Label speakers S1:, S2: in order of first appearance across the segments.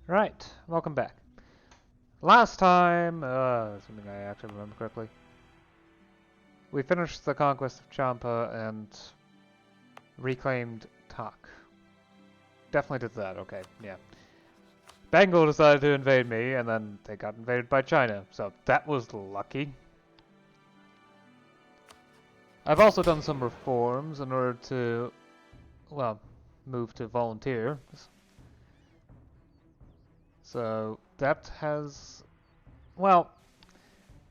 S1: Right, welcome back. Last time, assuming I actually remember correctly, we finished the conquest of Champa and reclaimed Tak. Definitely did that, okay, yeah. Bengal decided to invade me, and then they got invaded by China, so that was lucky. I've also done some reforms in order to, well, move to volunteer. So that has, well,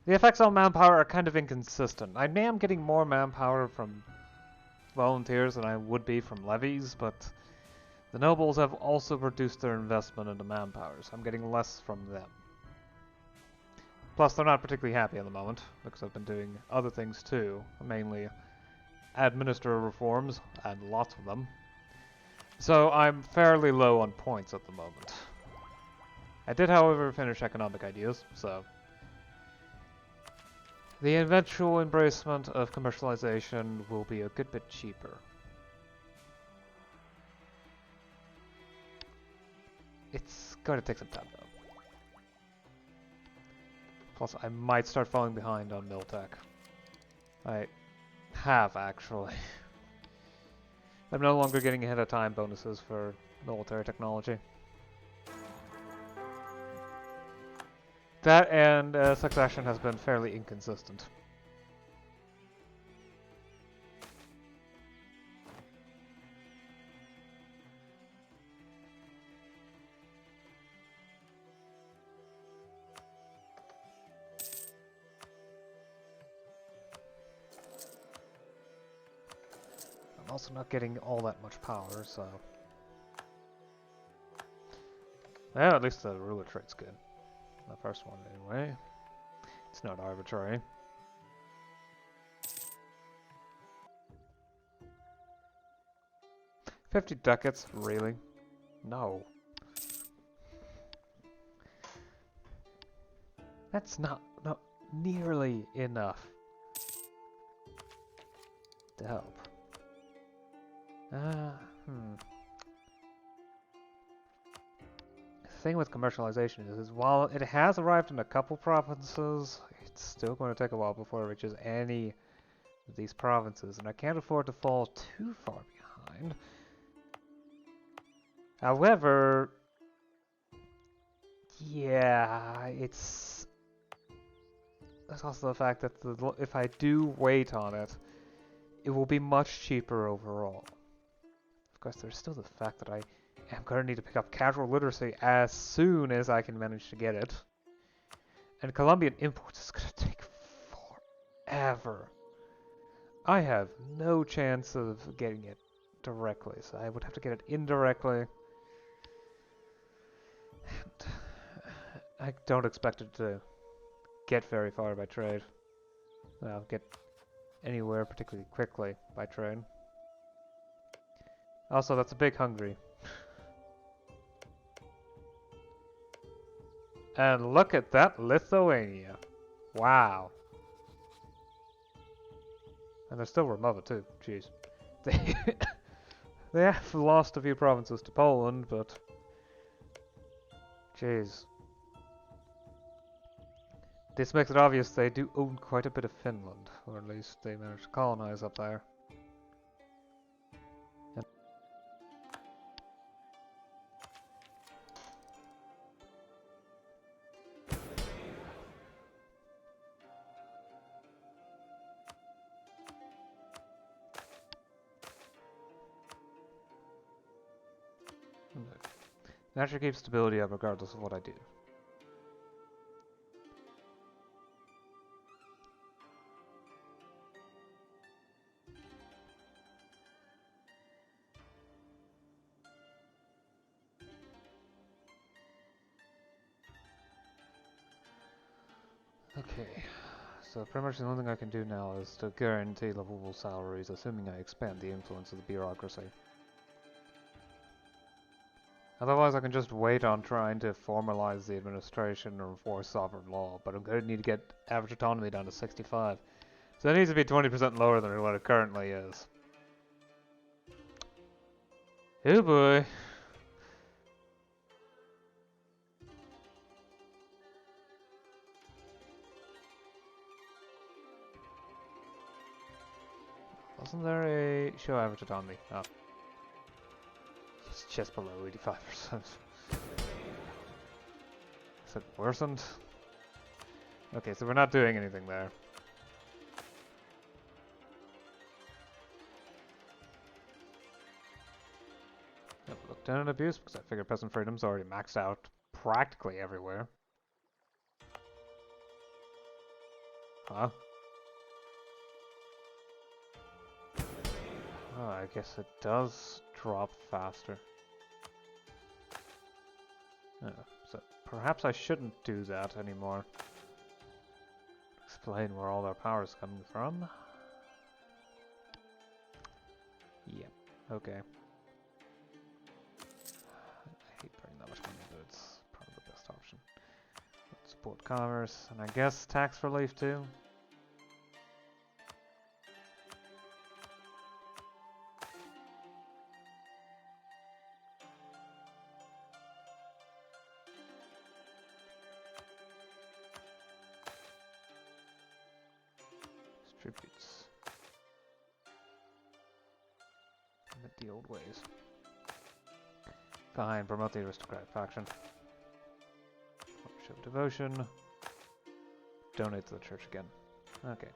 S1: the effects on manpower are kind of inconsistent. I am getting more manpower from volunteers than I would be from levies, but the nobles have also reduced their investment into manpower, so I'm getting less from them. Plus, they're not particularly happy at the moment, because I've been doing other things too, mainly administrative reforms, and lots of them. So I'm fairly low on points at the moment. I did, however, finish economic ideas, so the eventual embracement of commercialization will be a good bit cheaper. It's going to take some time, though. Plus, I might start falling behind on Miltech. I have, actually. I'm no longer getting ahead of time bonuses for military technology. That and succession has been fairly inconsistent. I'm also not getting all that much power, so... Well, at least the ruler trait's good. The first one, anyway. It's not arbitrary. $50 ducats? Really? No. That's not nearly enough to help. The thing with commercialization is while it has arrived in a couple provinces, it's still going to take a while before it reaches any of these provinces, and I can't afford to fall too far behind. However, yeah, there's also the fact that if I do wait on it, it will be much cheaper overall. Of course, there's still the fact that I am going to need to pick up casual literacy as soon as I can manage to get it. And Colombian imports is going to take forever. I have no chance of getting it directly, so I would have to get it indirectly. And I don't expect it to get very far by trade. Well, get anywhere particularly quickly by trade. Also, that's a big Hungary. And look at that, Lithuania. Wow. And they're still Romova too, jeez. They have lost a few provinces to Poland, but... jeez. This makes it obvious they do own quite a bit of Finland, or at least they managed to colonize up there. That should keep stability up regardless of what I do. Okay, so pretty much the only thing I can do now is to guarantee livable salaries, assuming I expand the influence of the bureaucracy. Otherwise, I can just wait on trying to formalize the administration or enforce sovereign law, but I'm going to need to get average autonomy down to 65. So it needs to be 20% lower than what it currently is. Oh boy. Wasn't there a show average autonomy? Oh. It's just below 85%. Is it worsened? Okay, so we're not doing anything there. Never looked down on abuse because I figured peasant freedom's already maxed out practically everywhere. Huh? Oh, I guess it does drop faster. So perhaps I shouldn't do that anymore. Explain where all their power is coming from. Yep, okay. I hate putting that much money into it, it's probably the best option. Support commerce, and I guess tax relief too. Distributes. Commit the old ways. Fine, promote the aristocratic faction. Show devotion. Donate to the church again. Okay.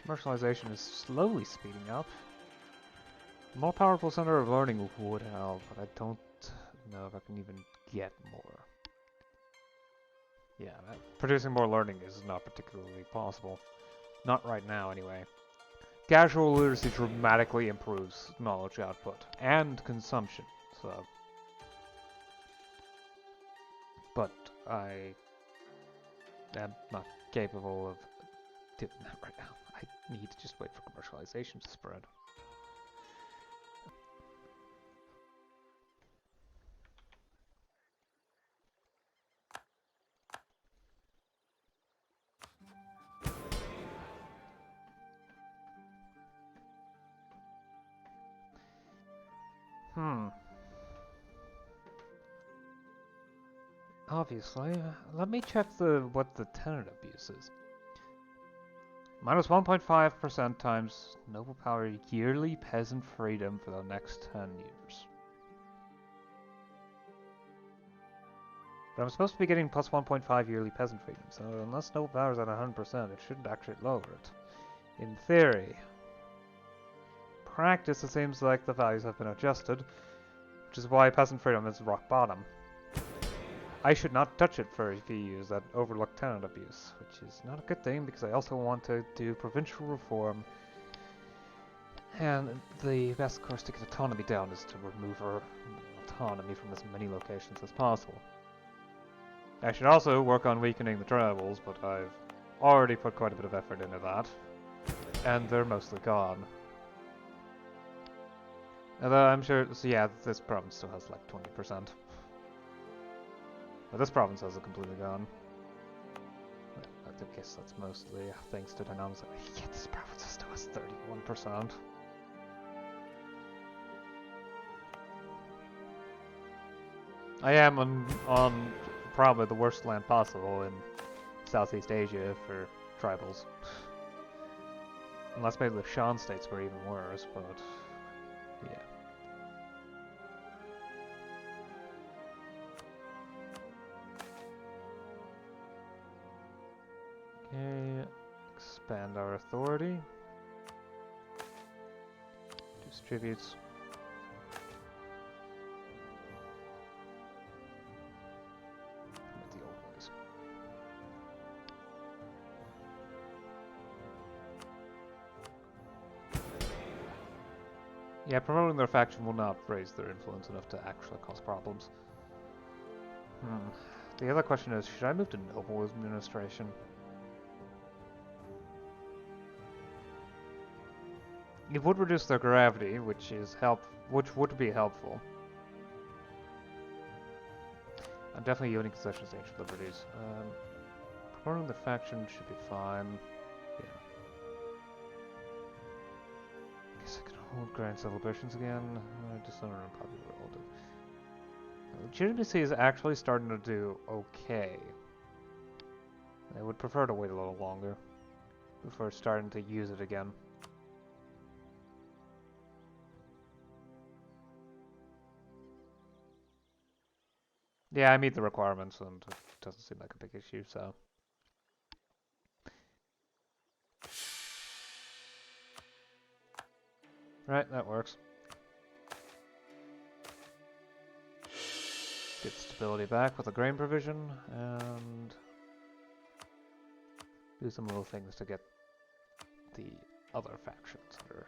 S1: Commercialization is slowly speeding up. A more powerful center of learning would help, but I don't know if I can even get more. Yeah, producing more learning is not particularly possible. Not right now, anyway. Casual literacy dramatically improves knowledge output and consumption, so... But I am not capable of doing that right now. I need to just wait for commercialization to spread. Obviously, let me check what the tenant abuse is. Minus 1.5% times noble power yearly peasant freedom for the next 10 years. But I'm supposed to be getting plus 1.5 yearly peasant freedom, so unless noble power is at 100%, it shouldn't actually lower it. In theory. Practice, it seems like the values have been adjusted, which is why peasant freedom is rock bottom. I should not touch it for VUs that overlook tenant abuse, which is not a good thing because I also want to do provincial reform. And the best course to get autonomy down is to remove our autonomy from as many locations as possible. I should also work on weakening the tribals, but I've already put quite a bit of effort into that. And they're mostly gone. Although I'm sure, so yeah, this province still has like 20%. But this province has it completely gone. I guess that's mostly thanks to dynamics. Yeah, this province still has 31%. I am on probably the worst land possible in Southeast Asia for tribals. Unless maybe the Shan states were even worse, but yeah. Okay. expand our authority. Distributes. With the old ways. Yeah, promoting their faction will not raise their influence enough to actually cause problems. The other question is, should I move to noble administration? It would reduce their gravity, which would be helpful. I'm definitely owning concessions to ancient liberties. Promoting the faction should be fine. Yeah. Guess I can hold grand celebrations again. Dishonor and popular relative. Legitimacy is actually starting to do okay. I would prefer to wait a little longer before starting to use it again. Yeah, I meet the requirements and it doesn't seem like a big issue, so. Right, that works. Get stability back with a grain provision, and do some little things to get the other factions under.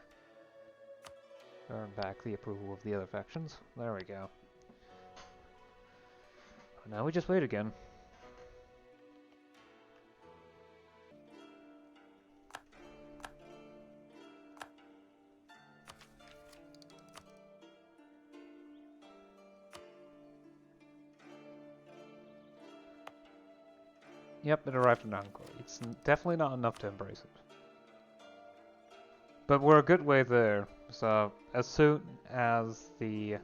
S1: Earn back the approval of the other factions. There we go. Now we just wait again. Yep, it arrived in Angkor. It's definitely not enough to embrace it. But we're a good way there. So as soon as the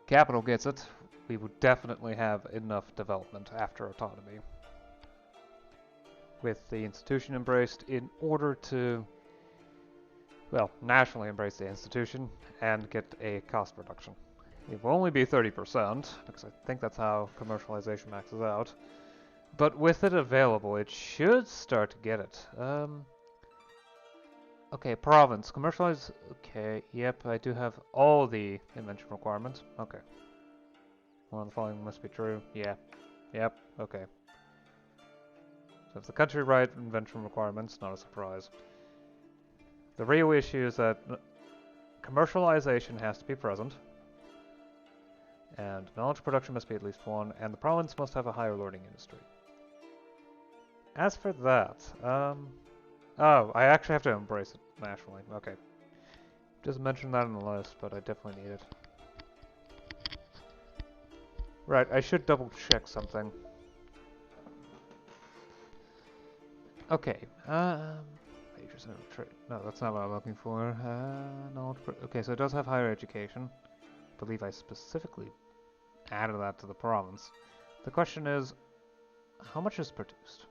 S1: capital gets it, we would definitely have enough development after autonomy. With the institution embraced in order to, well, nationally embrace the institution and get a cost reduction. It will only be 30%, because I think that's how commercialization maxes out. But with it available, it should start to get it. Okay, province. Commercialize. Okay, yep, I do have all the invention requirements. Okay. One of the following must be true. Yeah. Yep, okay. So if the country right invention requirements, not a surprise. The real issue is that commercialization has to be present. And knowledge production must be at least one, and the province must have a higher learning industry. As for that, oh, I actually have to embrace it nationally. Okay. Doesn't mention that on the list, but I definitely need it. Right, I should double check something. Okay, major center of trade. No, that's not what I'm looking for. Okay, so it does have higher education. I believe I specifically added that to the province. The question is, how much is produced?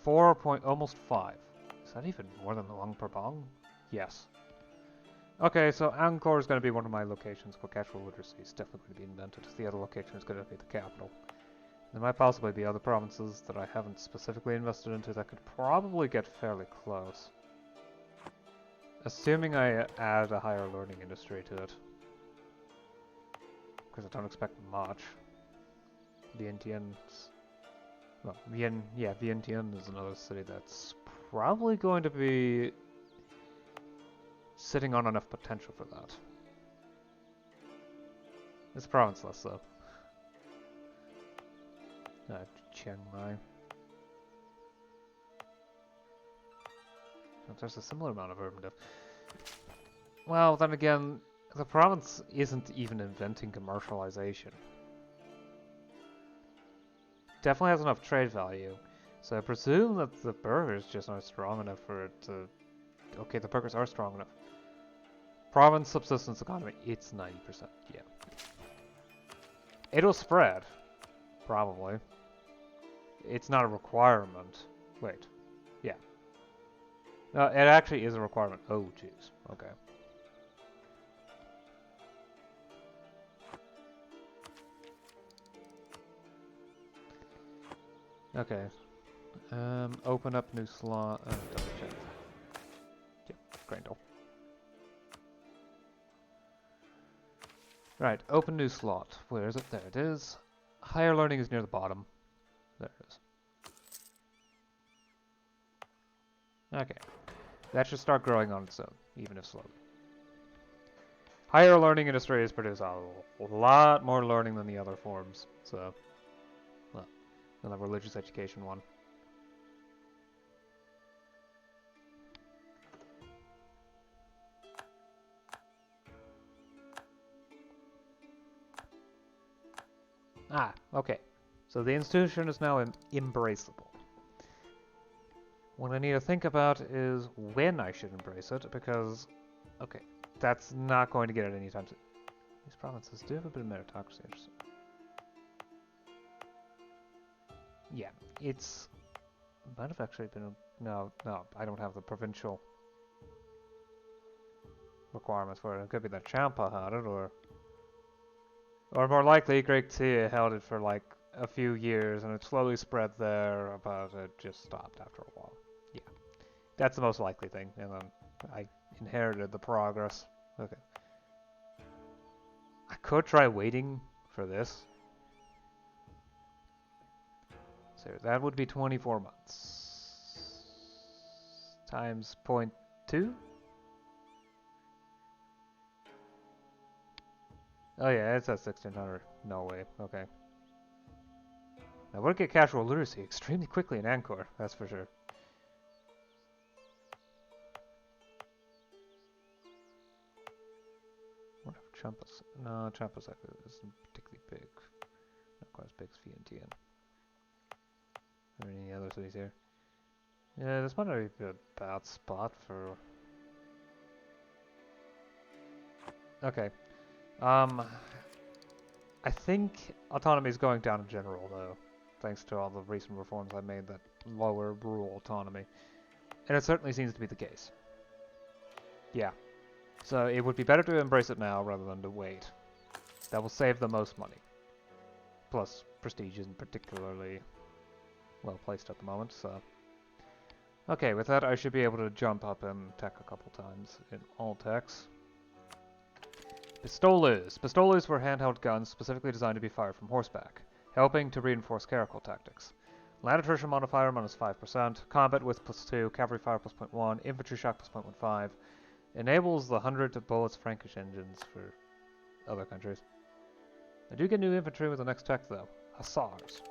S1: 4 almost 5. Is that even more than the Luang Prabang? Yes. Okay, so Angkor is going to be one of my locations where casual literacy is definitely going to be invented. The other location is going to be the capital. There might possibly be other provinces that I haven't specifically invested into that could probably get fairly close. Assuming I add a higher learning industry to it. Because I don't expect much. Vientiane's... Well, Vientiane is another city that's probably going to be sitting on enough potential for that. This province less so. Chiang Mai. There's a similar amount of urban dev. Well, then again, the province isn't even inventing commercialization. Definitely has enough trade value, so I presume that the burgers just aren't strong enough for it to... Okay, the burgers are strong enough. Province subsistence economy, it's 90%, yeah. It'll spread, probably. It's not a requirement. Wait, yeah. No, it actually is a requirement. Oh, jeez, okay. Okay. Open up new slot. Double check. Yep, Grendel. Right, open new slot. Where is it? There it is. Higher learning is near the bottom. There it is. Okay. That should start growing on its own, even if slowly. Higher learning industries produce a lot more learning than the other forms, so, well, than the religious education one. Ah, okay. So the institution is now embraceable. What I need to think about is when I should embrace it, because, okay, that's not going to get it anytime soon. These provinces do have a bit of meritocracy, interesting. Yeah, it's... might have actually been... no, I don't have the provincial requirements for it. It could be that Champa had it, or more likely, Great Tia held it for like a few years, and it slowly spread there, but it just stopped after a while. Yeah, that's the most likely thing, and then I inherited the progress. Okay. I could try waiting for this. So that would be 24 months. Times 0.2? Oh yeah, it's at 1600. No way. Okay. I would get casual literacy extremely quickly in Angkor, that's for sure. What if Champa's? No, Champa's isn't particularly big. Not quite as big as Vientiane. Are there any other cities here? Yeah, this might not be a bad spot for... okay. I think autonomy is going down in general, though, thanks to all the recent reforms I made that lower rural autonomy. And it certainly seems to be the case. Yeah. So it would be better to embrace it now rather than to wait. That will save the most money. Plus, prestige isn't particularly well placed at the moment, so... okay, with that I should be able to jump up in tech a couple times in all techs. Pistoles. Pistoles were handheld guns specifically designed to be fired from horseback, helping to reinforce caracal tactics. Land attrition modifier minus 5%, combat width plus 2, cavalry fire plus 0.1, infantry shock plus 0.15. Enables the 100 bullets Frankish engines for other countries. I do get new infantry with the next tech though. Hussars.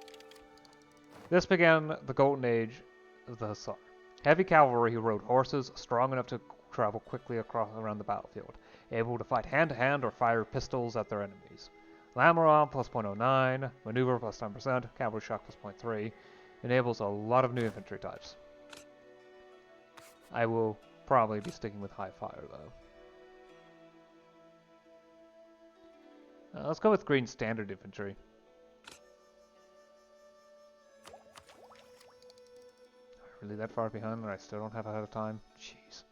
S1: This began the golden age of the Hussar. Heavy cavalry who rode horses, strong enough to travel quickly around the battlefield, able to fight hand-to-hand or fire pistols at their enemies. Lamoron plus 0.09, maneuver plus 10%, cavalry shock plus 0.3, enables a lot of new infantry types. I will probably be sticking with high fire though. Let's go with green standard infantry. Really that far behind that I still don't have ahead of time? Jeez.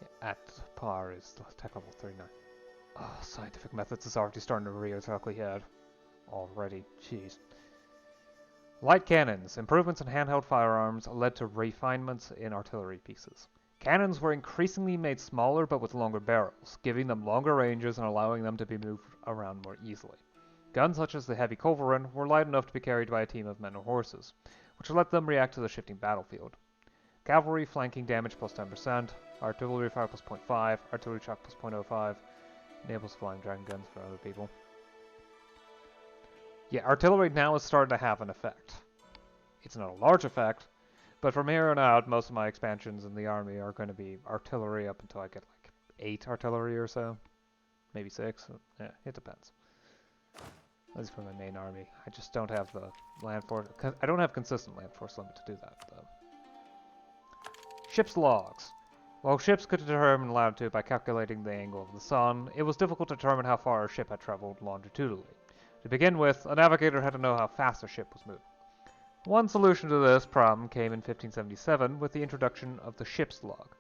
S1: Yeah, at par is tech level 39. Oh, scientific methods is already starting to rear its ugly head. Already, jeez. Light cannons. Improvements in handheld firearms led to refinements in artillery pieces. Cannons were increasingly made smaller but with longer barrels, giving them longer ranges and allowing them to be moved around more easily. Guns such as the heavy culverin were light enough to be carried by a team of men or horses, which let them react to the shifting battlefield. Cavalry flanking damage plus 10%, artillery fire plus 0.5, artillery shock plus 0.05, enables flying dragon guns for other people. Yeah, artillery now is starting to have an effect. It's not a large effect, but from here on out, most of my expansions in the army are going to be artillery up until I get like 8 artillery or so. Maybe 6. Yeah, it depends. At least for my main army. I just don't have the land force. I don't have consistent land force limit to do that, though. Ship's logs. While ships could determine latitude by calculating the angle of the sun, it was difficult to determine how far a ship had traveled longitudinally. To begin with, a navigator had to know how fast a ship was moving. One solution to this problem came in 1577 with the introduction of the ship's log,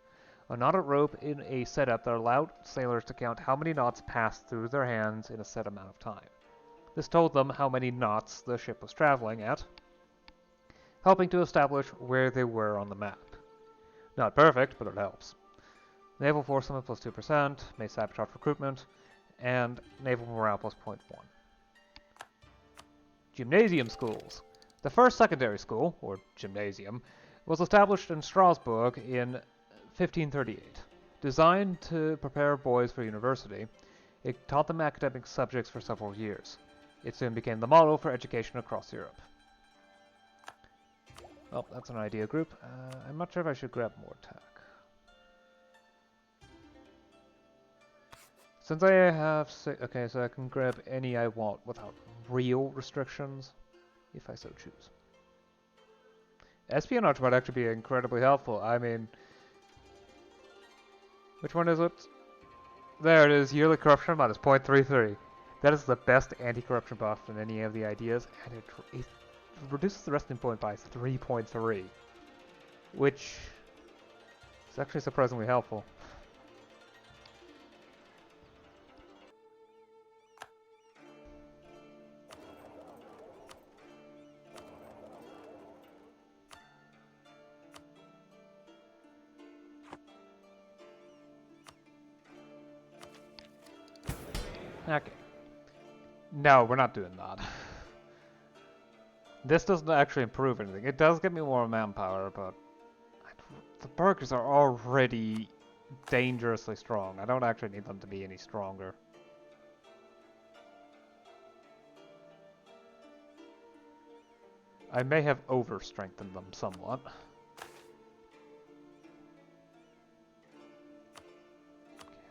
S1: a knotted rope in a setup that allowed sailors to count how many knots passed through their hands in a set amount of time. This told them how many knots the ship was traveling at, helping to establish where they were on the map. Not perfect, but it helps. Naval force limit plus 2%, may sabotage recruitment, and naval morale plus 0.1. Gymnasium schools. The first secondary school, or gymnasium, was established in Strasbourg in 1538. Designed to prepare boys for university, it taught them academic subjects for several years. It soon became the model for education across Europe. Well, that's an idea group. I'm not sure if I should grab more tech. Since I have okay, so I can grab any I want without real restrictions, if I so choose. Espionage might actually be incredibly helpful. I mean, which one is it? There it is, yearly corruption minus 0.33. That is the best anti-corruption buff in any of the ideas, and it reduces the resting point by 3.3, which is actually surprisingly helpful. Okay. No, we're not doing that. This doesn't actually improve anything. It does give me more manpower, but the burgers are already dangerously strong. I don't actually need them to be any stronger. I may have over-strengthened them somewhat.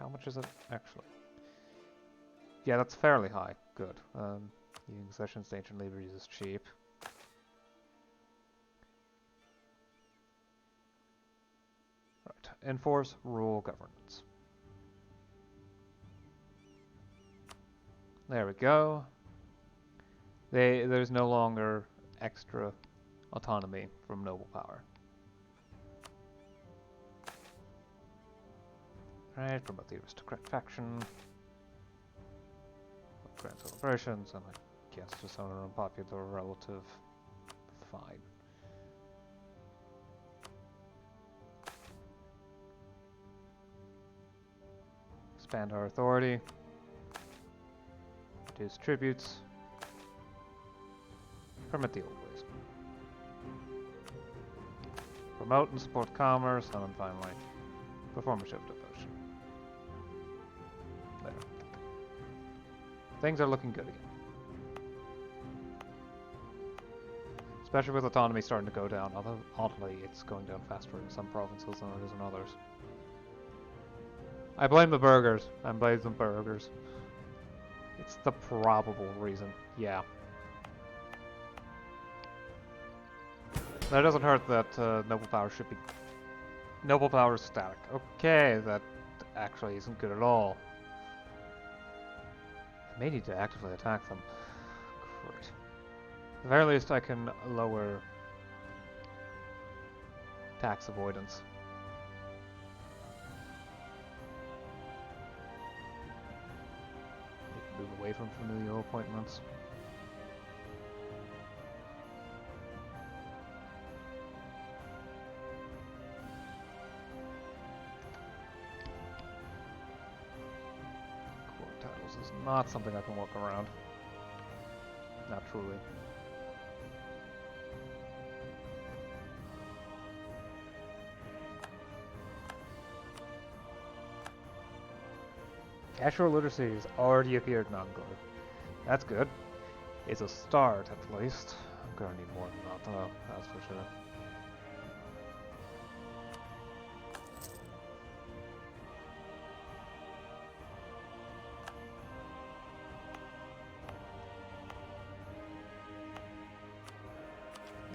S1: How much is it actually? Yeah, that's fairly high. Good. Using sessions to ancient levers is cheap. Right. Enforce rule governance. There we go. There's no longer extra autonomy from noble power. Right, promote the aristocrat faction. Grand celebrations, and I guess just on an unpopular relative. Fine. Expand our authority. Reduce tributes. Permit the old ways. Promote and support commerce, and then finally, perform a show of devotion. There. Things are looking good again. Especially with autonomy starting to go down, although oddly it's going down faster in some provinces than it is in others. I blame the burgers. I blame the burgers. It's the probable reason. Yeah. That doesn't hurt that noble power should be... Noble power is static. Okay, that actually isn't good at all. I may need to actively attack them. Great. At the very least I can lower tax avoidance. Move away from familial appointments. Court titles is not something I can work around. Not truly. Casual literacy has already appeared in Angkor. That's good. It's a start, at least. I'm gonna need more than that, though, that's for sure.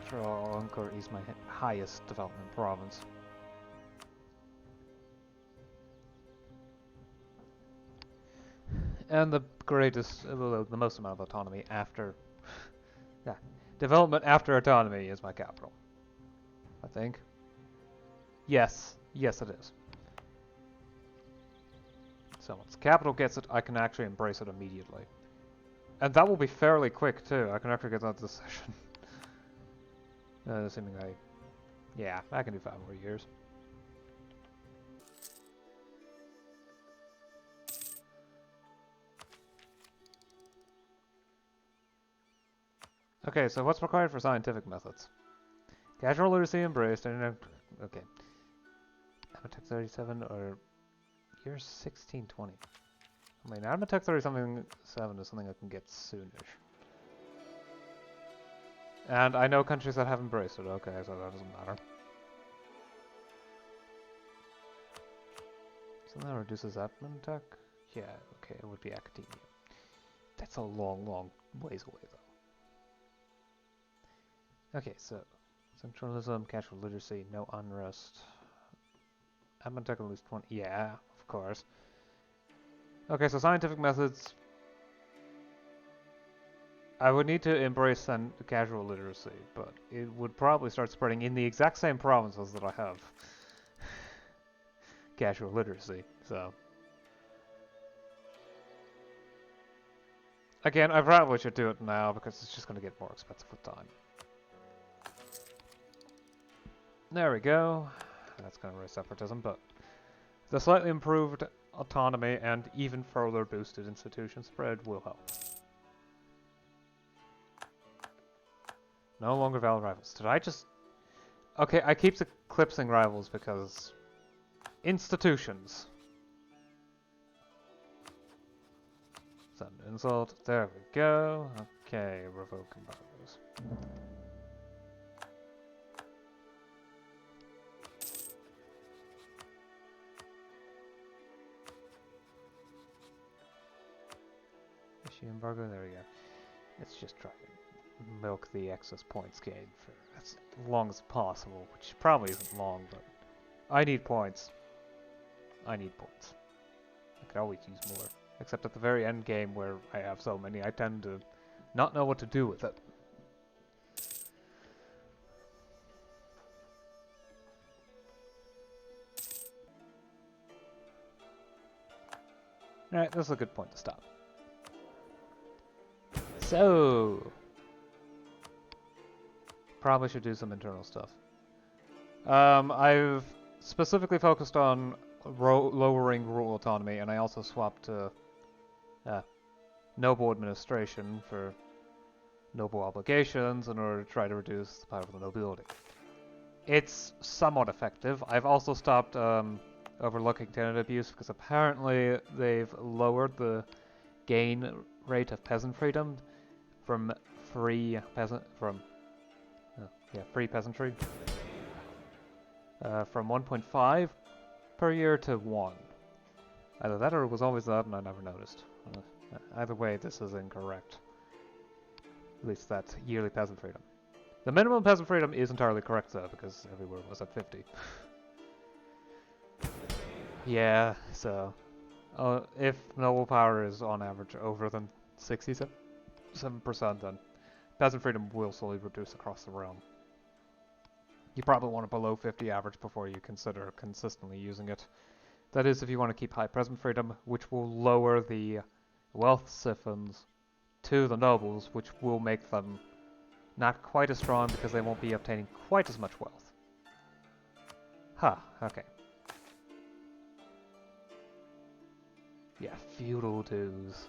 S1: After all, Angkor is my highest development province. And the greatest, the most amount of autonomy after, yeah, development after autonomy is my capital, I think. Yes, yes it is. So once the capital gets it, I can actually embrace it immediately. And that will be fairly quick too. I can actually get that this session. Assuming yeah, I can do 5 more years. Okay, so what's required for scientific methods? Casual literacy embraced, and okay. Amatech 37 or year 1620. I mean, Amatech 37 is something I can get soonish. And I know countries that have embraced it, okay, so that doesn't matter. So that reduces admin tech? Yeah, okay, it would be academia. That's a long, long ways away, though. Okay, so centralism, casual literacy, no unrest. Admin tech at least 20. Yeah, of course. Okay, so scientific methods. I would need to embrace casual literacy, but it would probably start spreading in the exact same provinces that I have casual literacy, so. Again, I probably should do it now because it's just going to get more expensive with time. There we go. That's going to raise separatism, but the slightly improved autonomy and even further boosted institution spread will help. No longer valid rivals. Did I just... Okay, I keep eclipsing rivals because... Institutions. Send insult. There we go. Okay, revoke embargoes. Issue embargo. There we go. Let's just try to milk the excess points gained for as long as possible, which probably isn't long, but I need points. I need points. I could always use more. Except at the very end game where I have so many, I tend to not know what to do with it. Alright, this is a good point to stop. So... Probably should do some internal stuff. I've specifically focused on lowering rural autonomy, and I also swapped to noble administration for noble obligations in order to try to reduce the power of the nobility. It's somewhat effective. I've also stopped overlooking tenant abuse because apparently they've lowered the gain rate of peasant freedom from free peasantry from 1.5 per year to 1. Either that or it was always that and I never noticed. Either way, this is incorrect. At least that's yearly peasant freedom. The minimum peasant freedom is entirely correct though, because everywhere was at 50. Yeah, so... if noble power is on average over than 67%, then peasant freedom will slowly reduce across the realm. You probably want it below 50 average before you consider consistently using it. That is if you want to keep high peasant freedom, which will lower the wealth siphons to the nobles, which will make them not quite as strong because they won't be obtaining quite as much wealth. Huh, okay. Yeah, feudal dues.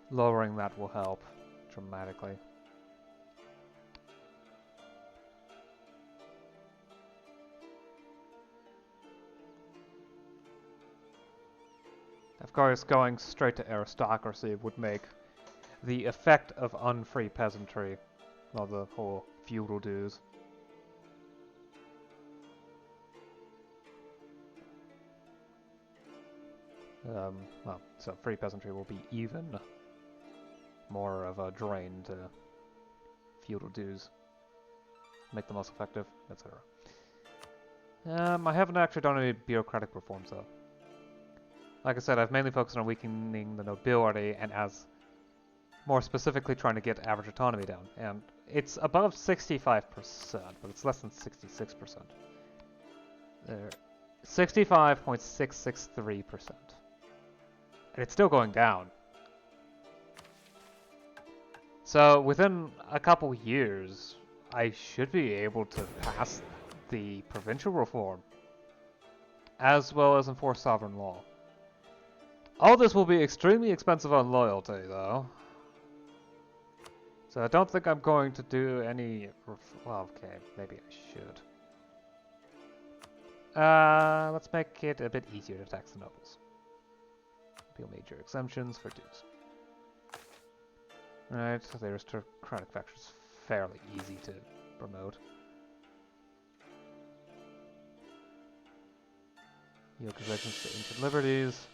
S1: Lowering that will help dramatically. Of course, going straight to aristocracy would make the effect of unfree peasantry, well, the whole feudal dues. Well, so free peasantry will be even more of a drain to feudal dues. Make them less effective, etc. I haven't actually done any bureaucratic reforms though. Like I said, I've mainly focused on weakening the nobility and as more specifically trying to get average autonomy down. And it's above 65%, but it's less than 66%. 65.663%. And it's still going down. So within a couple years, I should be able to pass the provincial reform, as well as enforce sovereign law. All this will be extremely expensive on loyalty, though. So I don't think I'm going to do any... Well, okay, maybe I should. Let's make it a bit easier to tax the nobles. Appeal major exemptions for dues. Right, the aristocratic faction is fairly easy to promote. Yield concessions to ancient liberties.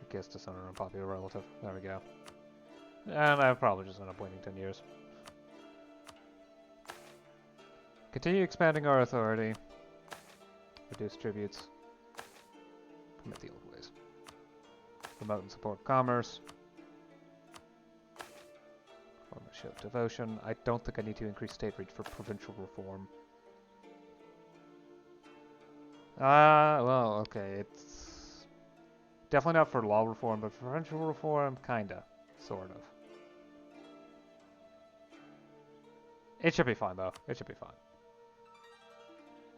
S1: I guess dishonor an unpopular relative. There we go. And I'll probably just end up waiting 10 years. Continue expanding our authority. Reduce tributes. Permit the old ways. Promote and support commerce. Perform a show of devotion. I don't think I need to increase state reach for provincial reform. Well, okay, it's definitely not for law reform, but for provincial reform, kinda, sort of. It should be fine, though. It should be fine.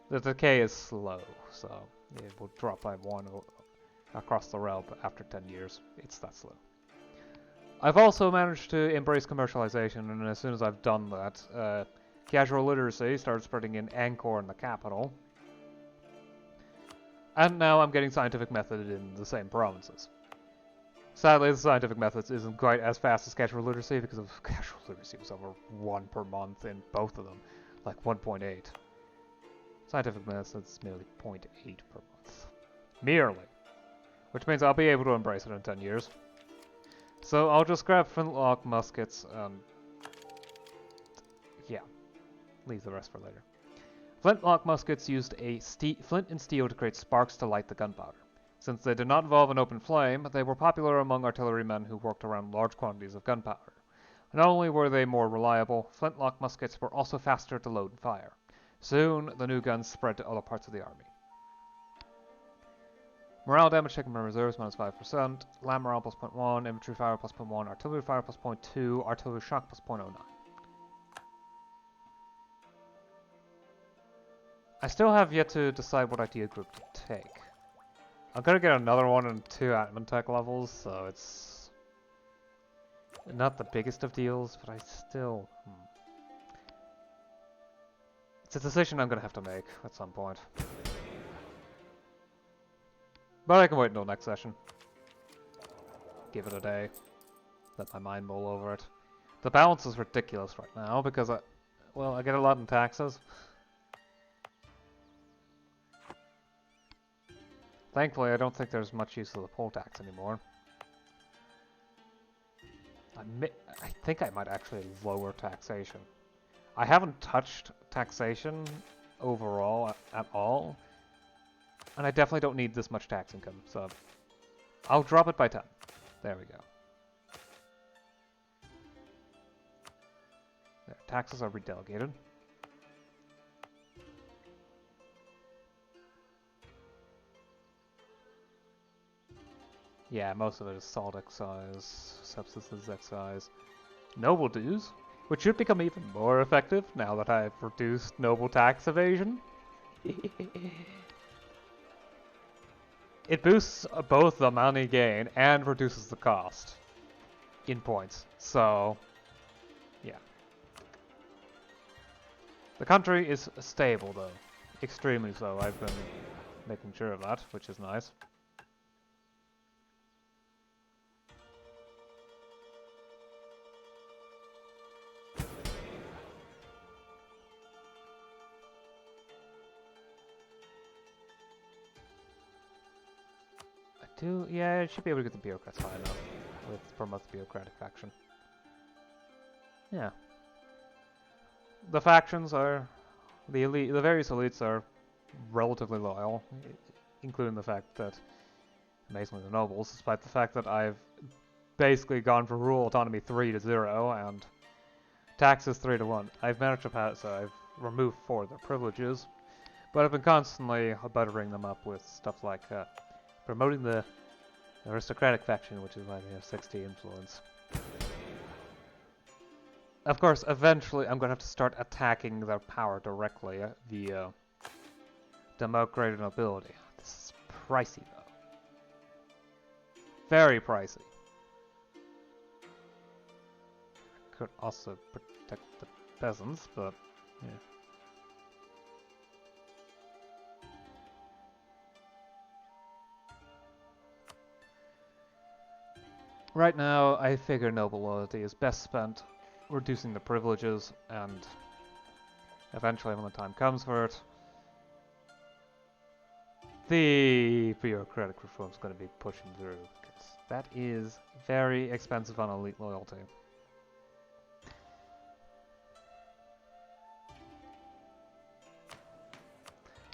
S1: The decay is slow, so it will drop by 1 across the realm after 10 years. It's that slow. I've also managed to embrace commercialization, and as soon as I've done that, casual literacy started spreading in Angkor in the capital. And now I'm getting scientific method in the same provinces. Sadly, the scientific methods isn't quite as fast as casual literacy because of casual literacy was over 1 per month in both of them, like 1.8. Scientific methods merely 0.8 per month. Merely. Which means I'll be able to embrace it in 10 years. So I'll just grab flintlock muskets and... yeah. Leave the rest for later. Flintlock muskets used a flint and steel to create sparks to light the gunpowder. Since they did not involve an open flame, they were popular among artillerymen who worked around large quantities of gunpowder. Not only were they more reliable, flintlock muskets were also faster to load and fire. Soon, the new guns spread to other parts of the army. Morale damage taken from reserves minus 5%, land morale plus 0.1, infantry fire plus 0.1, artillery fire plus 0.2, artillery shock plus 0.09. I still have yet to decide what idea group to take. I'm gonna get another one in 2 admin tech levels, so it's not the biggest of deals, but I still... It's a decision I'm gonna have to make at some point. But I can wait until next session. Give it a day. Let my mind mull over it. The balance is ridiculous right now because I get a lot in taxes. Thankfully, I don't think there's much use of the poll tax anymore. I think I might actually lower taxation. I haven't touched taxation overall at all, and I definitely don't need this much tax income, so I'll drop it by 10. There we go. There, taxes are redelegated. Yeah, most of it is salt excise, subsistence excise, noble dues, which should become even more effective now that I've reduced noble tax evasion. It boosts both the money gain and reduces the cost in points, so yeah. The country is stable though, extremely so. I've been making sure of that, which is nice. Yeah, I should be able to get the bureaucrats high enough with promote the bureaucratic faction. Yeah. The factions are the elite. The various elites are relatively loyal, including the fact that, amazingly, the nobles, despite the fact that I've basically gone for rule autonomy 3 to 0 and taxes 3 to 1. I've managed to pass. I've removed 4 of their privileges, but I've been constantly buttering them up with stuff like. Promoting the aristocratic faction, which is why they have 60 influence. Of course, eventually I'm going to have to start attacking their power directly via democratic nobility. This is pricey, though. Very pricey. Could also protect the peasants, but yeah. Right now, I figure noble loyalty is best spent reducing the privileges, and eventually, when the time comes for it, the bureaucratic reform is going to be pushing through, because that is very expensive on elite loyalty.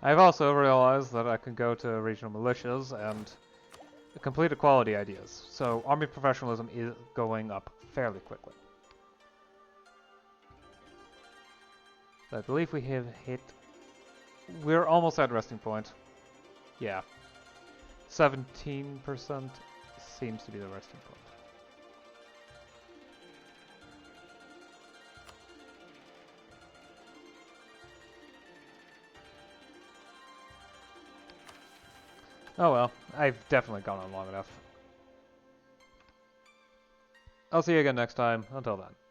S1: I've also realized that I can go to regional militias and complete equality ideas, so army professionalism is going up fairly quickly. So I believe we have hit... We're almost at resting point. Yeah. 17% seems to be the resting point. Oh well, I've definitely gone on long enough. I'll see you again next time. Until then.